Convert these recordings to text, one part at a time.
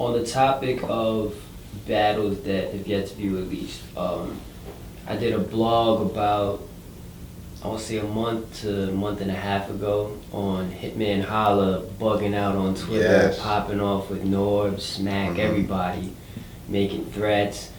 On the topic of battles that have yet to be released, I did a blog about, I want to say a month to a month and a half ago on Hitman Holla bugging out on Twitter, Yes. popping off with Norb, Smack, everybody, making threats.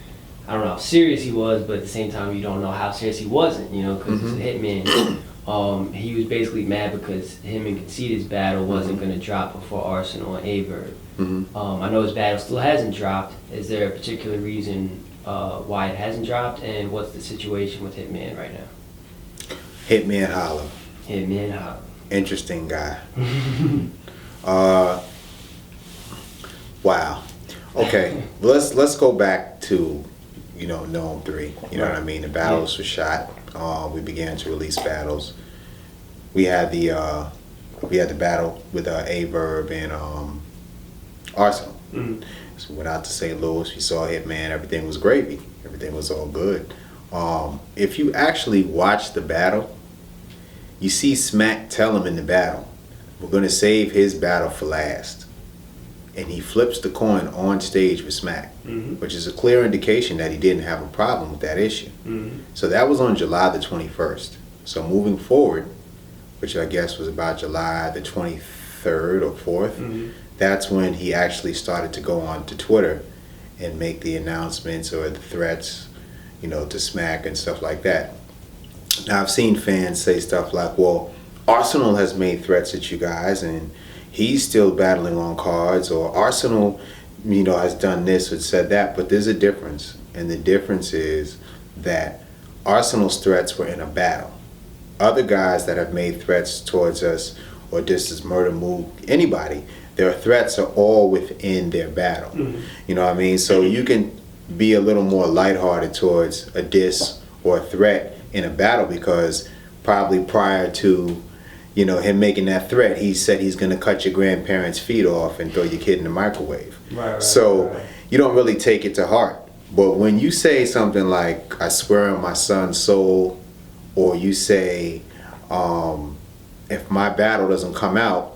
I don't know how serious he was, but at the same time, you don't know how serious he wasn't, you know, because it's a Hitman. He was basically mad because him and Conceded's battle wasn't going to drop before Arsenal and Averb. I know his battle still hasn't dropped. Is there a particular reason why it hasn't dropped, and what's the situation with Hitman right now? Hitman Holla. Hitman Holla. Interesting guy. Wow. Okay, let's go back to, Gnome 3. You know what I mean? The battles were shot. We began to release battles. We had the battle with Averb and Arsenal. So we went out to St. Louis. We saw Hitman. Everything was gravy. Everything was all good. If you actually watch the battle, you see Smack tell him in the battle, we're going to save his battle for last. And he flips the coin on stage with Smack, which is a clear indication that he didn't have a problem with that issue. So that was on July the 21st. So moving forward, which I guess was about July the 23rd or 4th, that's when he actually started to go on to Twitter and make the announcements or the threats, to Smack and stuff like that. Now I've seen fans say stuff like, well, Arsenal has made threats at you guys and he's still battling on cards, or Arsenal, has done this or said that, but there's a difference. And the difference is that Arsenal's threats were in a battle. Other guys that have made threats towards us, or just as murder move, anybody, their threats are all within their battle. You know what I mean? So you can be a little more lighthearted towards a diss or a threat in a battle, because probably prior to him making that threat, he said he's going to cut your grandparents' feet off and throw your kid in the microwave. So you don't really take it to heart. But when you say something like, I swear on my son's soul, or you say, if my battle doesn't come out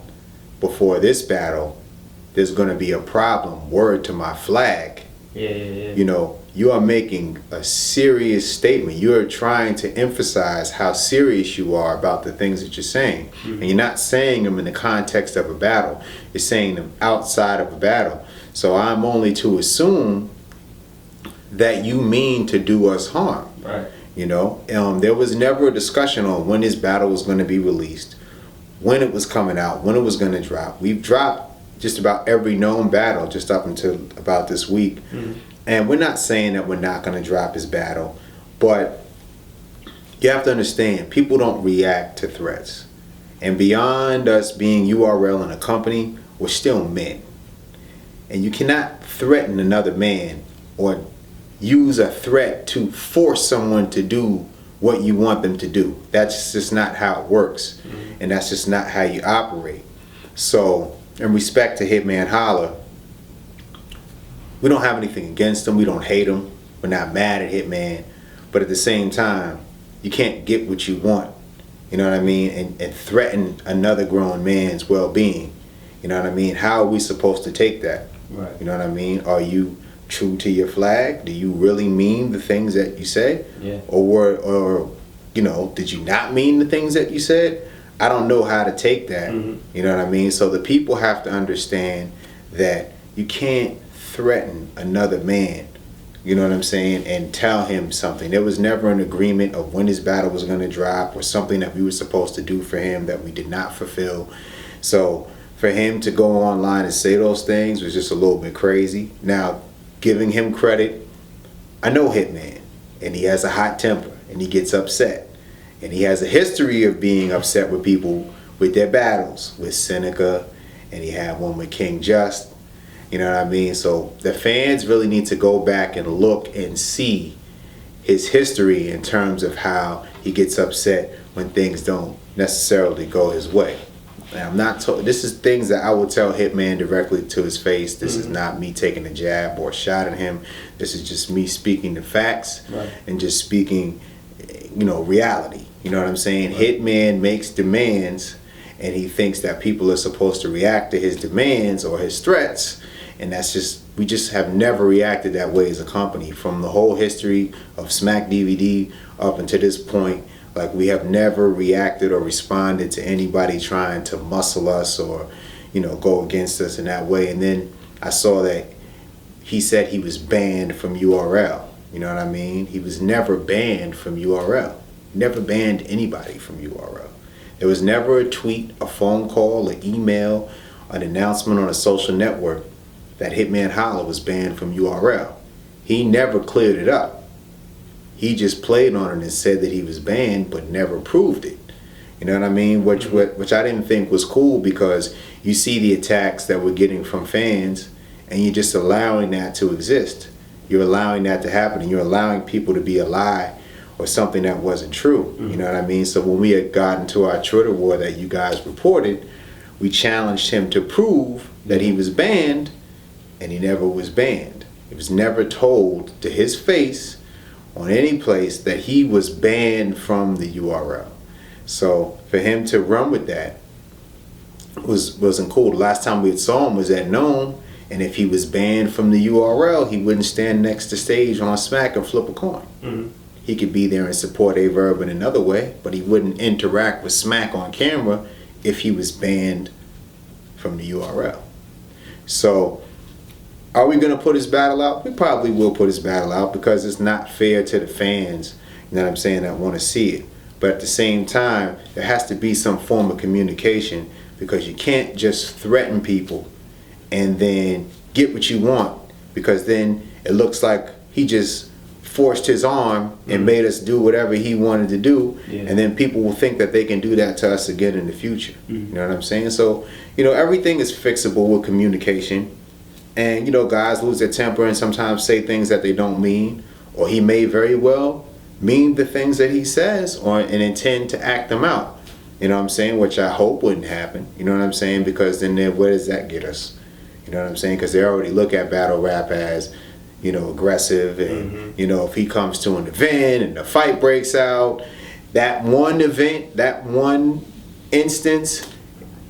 before this battle, there's going to be a problem, word to my flag. You are making a serious statement. You're trying to emphasize how serious you are about the things that you're saying. And you're not saying them in the context of a battle. You're saying them outside of a battle. So I'm only to assume that you mean to do us harm. There was never a discussion on when this battle was going to be released, when it was coming out, when it was going to drop. We've dropped just about every known battle just up until about this week. And we're not saying that we're not going to drop his battle, but you have to understand, people don't react to threats. And beyond us being URL in a company, we're still men. And you cannot threaten another man or use a threat to force someone to do what you want them to do. That's just not how it works. And that's just not how you operate. So, in respect to Hitman Holla, we don't have anything against him. We don't hate him. We're not mad at Hitman. But at the same time, you can't get what you want. You know what I mean? And threaten another grown man's well-being. You know what I mean? How are we supposed to take that? You know what I mean? Are you true to your flag? Do you really mean the things that you said? Or did you not mean the things that you said? I don't know how to take that. You know what I mean? So the people have to understand that you can't threaten another man, you know what I'm saying, and tell him something. There was never an agreement of when his battle was going to drop, or something that we were supposed to do for him that we did not fulfill. So for him to go online and say those things was just a little bit crazy. Now, giving him credit, I know Hitman, and he has a hot temper, and he gets upset, and he has a history of being upset with people with their battles, with Seneca, and he had one with King Just. You know what I mean? So the fans really need to go back and look and see his history in terms of how he gets upset when things don't necessarily go his way. And I'm not this is things that I will tell Hitman directly to his face. This is not me taking a jab or a shot at him. This is just me speaking the facts and just speaking, reality. You know what I'm saying? Hitman makes demands, and he thinks that people are supposed to react to his demands or his threats And we just have never reacted that way as a company from the whole history of Smack DVD up until this point. Like, we have never reacted or responded to anybody trying to muscle us or, go against us in that way. And then I saw that he said he was banned from URL. You know what I mean? He was never banned from URL. Never banned anybody from URL. There was never a tweet, a phone call, an email, an announcement on a social network that Hitman Holla was banned from URL. He never cleared it up. He just played on it and said that he was banned, but never proved it. You know what I mean? Which I didn't think was cool, because you see the attacks that we're getting from fans, and you're just allowing that to exist. You're allowing that to happen, and you're allowing people to be a lie or something that wasn't true. You know what I mean? So when we had gotten to our Twitter war that you guys reported, we challenged him to prove that he was banned, and he never was banned. It was never told to his face on any place that he was banned from the URL. So for him to run with that wasn't cool. The last time we saw him was at Gnome, and if he was banned from the URL, he wouldn't stand next to stage on Smack and flip a coin. He could be there and support A-Verb in another way, but he wouldn't interact with Smack on camera if he was banned from the URL. So, are we going to put his battle out? We probably will put his battle out, because it's not fair to the fans, you know what I'm saying, that want to see it. But at the same time, there has to be some form of communication, because you can't just threaten people and then get what you want, because then it looks like he just forced his arm and made us do whatever he wanted to do, and then people will think that they can do that to us again in the future. You know what I'm saying? So, everything is fixable with communication. And, guys lose their temper and sometimes say things that they don't mean, or he may very well mean the things that he says and intend to act them out. You know what I'm saying? Which I hope wouldn't happen. You know what I'm saying? Because then where does that get us? You know what I'm saying? Because they already look at battle rap as, aggressive, and, if he comes to an event and the fight breaks out, that one event, that one instance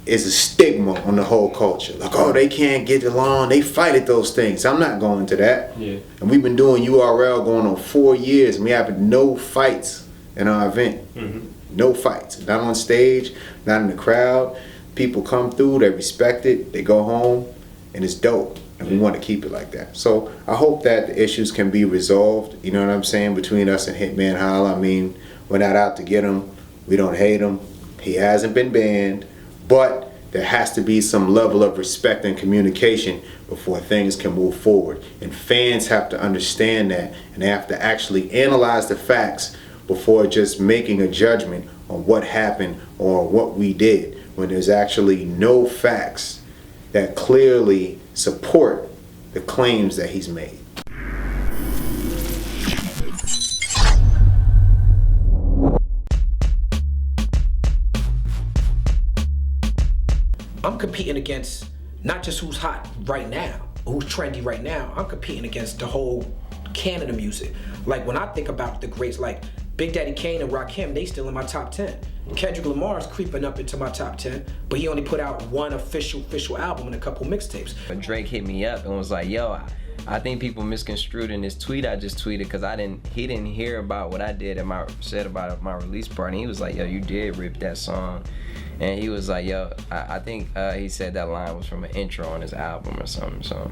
is a stigma on the whole culture. Like, oh, they can't get along, they fight at those things. I'm not going to that. And we've been doing URL going on 4 years, and we have no fights in our event. No fights. Not on stage, not in the crowd. People come through, they respect it, they go home, and it's dope. And we want to keep it like that. So I hope that the issues can be resolved, you know what I'm saying, between us and Hitman Holla. I mean, we're not out to get him. We don't hate him. He hasn't been banned. But there has to be some level of respect and communication before things can move forward. And fans have to understand that, and they have to actually analyze the facts before just making a judgment on what happened or what we did, when there's actually no facts that clearly support the claims that he's made. I'm competing against not just who's hot right now, who's trendy right now. I'm competing against the whole canon of music. Like, when I think about the greats like Big Daddy Kane and Rakim, they still in my top 10. Kendrick Lamar's creeping up into my top 10, but he only put out one official album and a couple mixtapes. Drake hit me up and was like, yo, I think people misconstrued in this tweet I just tweeted, because he didn't hear about what I said about my release party. He was like, yo, you did rip that song. And he was like, yo, I think he said that line was from an intro on his album or something. So